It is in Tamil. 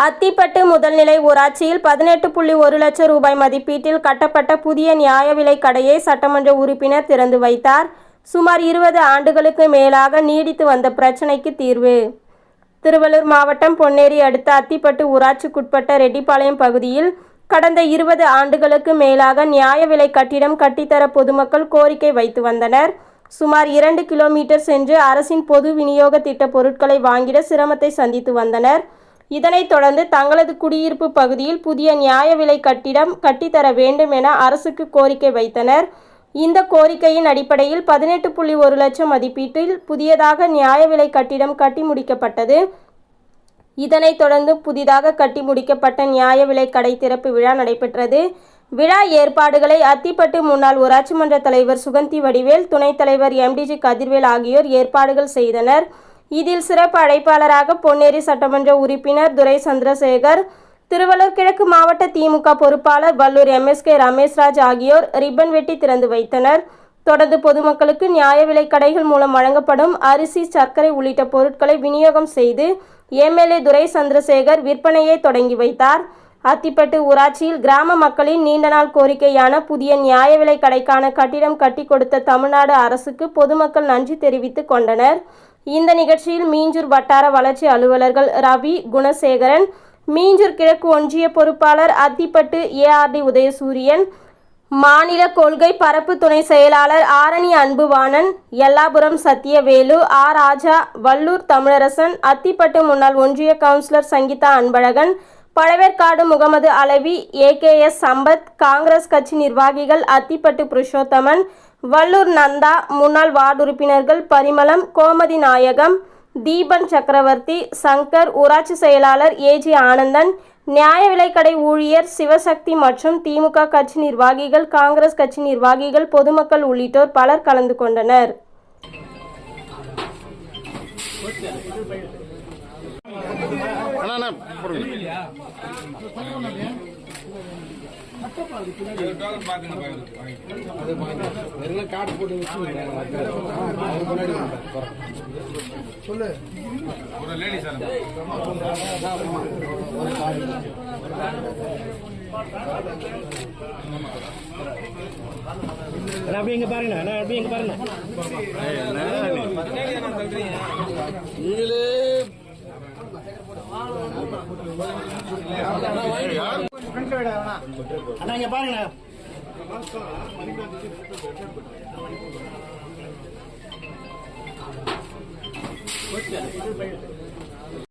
அத்திப்பட்டு முதல்நிலை ஊராட்சியில் 18.1 லட்சம் ரூபாய் மதிப்பீட்டில் கட்டப்பட்ட புதிய நியாய விலை கடையை சட்டமன்ற உறுப்பினர் திறந்து வைத்தார். சுமார் 20 ஆண்டுகளுக்கு மேலாக நீடித்து வந்த பிரச்சினைக்கு தீர்வு. திருவள்ளூர் மாவட்டம் பொன்னேரி அடுத்த அத்திப்பட்டு ஊராட்சிக்குட்பட்ட ரெட்டிப்பாளையம் பகுதியில் கடந்த 20 ஆண்டுகளுக்கு மேலாக நியாய விலை கட்டிடம் கட்டித்தர பொதுமக்கள் கோரிக்கை வைத்து வந்தனர். சுமார் 2 கிலோமீட்டர் சென்று அரசின் பொது விநியோக திட்ட பொருட்களை வாங்கிட சிரமத்தை சந்தித்து வந்தனர். இதனைத் தொடர்ந்து தங்களது குடியிருப்பு பகுதியில் புதிய நியாய விலை கட்டிடம் கட்டித்தர வேண்டும் என அரசுக்கு கோரிக்கை வைத்தனர். இந்த கோரிக்கையின் அடிப்படையில் 18.1 லட்சம் மதிப்பீட்டில் புதியதாக நியாய விலை கட்டிடம் கட்டி முடிக்கப்பட்டது. இதனைத் தொடர்ந்து புதிதாக கட்டி முடிக்கப்பட்ட நியாய விலை கடை திறப்பு விழா நடைபெற்றது. விழா ஏற்பாடுகளை அத்திப்பட்டு முன்னாள் ஊராட்சி மன்ற தலைவர் சுகந்தி வடிவேல், துணைத் தலைவர் MDG கதிர்வேல் ஆகியோர் ஏற்பாடுகள் செய்தனர். இதில் சிறப்பு அழைப்பாளராக பொன்னேரி சட்டமன்ற உறுப்பினர் துரை சந்திரசேகர், திருவள்ளூர் கிழக்கு மாவட்ட திமுக பொறுப்பாளர் வல்லூர் MSK ரமேஷ்ராஜ் ஆகியோர் ரிப்பன் வெட்டி திறந்து வைத்தனர். தொடர்ந்து பொதுமக்களுக்கு நியாய விலை கடைகள் மூலம் வழங்கப்படும் அரிசி, சர்க்கரை உள்ளிட்ட பொருட்களை விநியோகம் செய்து MLA துரை சந்திரசேகர் விற்பனையை தொடங்கி வைத்தார். அத்திப்பட்டு ஊராட்சியில் கிராம மக்களின் நீண்ட நாள் கோரிக்கையான புதிய நியாய விலை கடைக்கான கட்டிடம் கட்டி கொடுத்த தமிழ்நாடு அரசுக்கு பொதுமக்கள் நன்றி தெரிவித்துக் கொண்டனர். இந்த நிகழ்ச்சியில் மீஞ்சூர் வட்டார வளர்ச்சி அலுவலர்கள் ரவி, குணசேகரன், மீஞ்சூர் கிழக்கு ஒன்றிய பொறுப்பாளர் அத்திப்பட்டு ARD உதயசூரியன், மாநில கொள்கை பரப்பு துணை செயலாளர் ஆரணி அன்புவாணன், எல்லாபுரம் சத்தியவேலு, ராஜா, வல்லூர் தமிழரசன், அத்திப்பட்டு முன்னாள் ஒன்றிய கவுன்சிலர் சங்கீதா அன்பழகன், பழவேற்காடு முகமது அலவி, AKS சம்பத், காங்கிரஸ் கட்சி நிர்வாகிகள் அத்திப்பட்டு புருஷோத்தமன், வல்லூர் நந்தா, முன்னாள் வார்டு உறுப்பினர்கள் பரிமளம், கோமதி நாயகம், தீபன் சக்கரவர்த்தி, சங்கர், ஊராட்சி செயலாளர் AG ஆனந்தன், நியாய விலைக்கடை ஊழியர் சிவசக்தி மற்றும் திமுக கட்சி நிர்வாகிகள், காங்கிரஸ் கட்சி நிர்வாகிகள், பொதுமக்கள் உள்ளிட்டோர் பலர் கலந்து கொண்டனர். அப்படிங்க பாருங்க, அப்படிங்க பாருங்க. அண்ணா இங்க பாருங்க.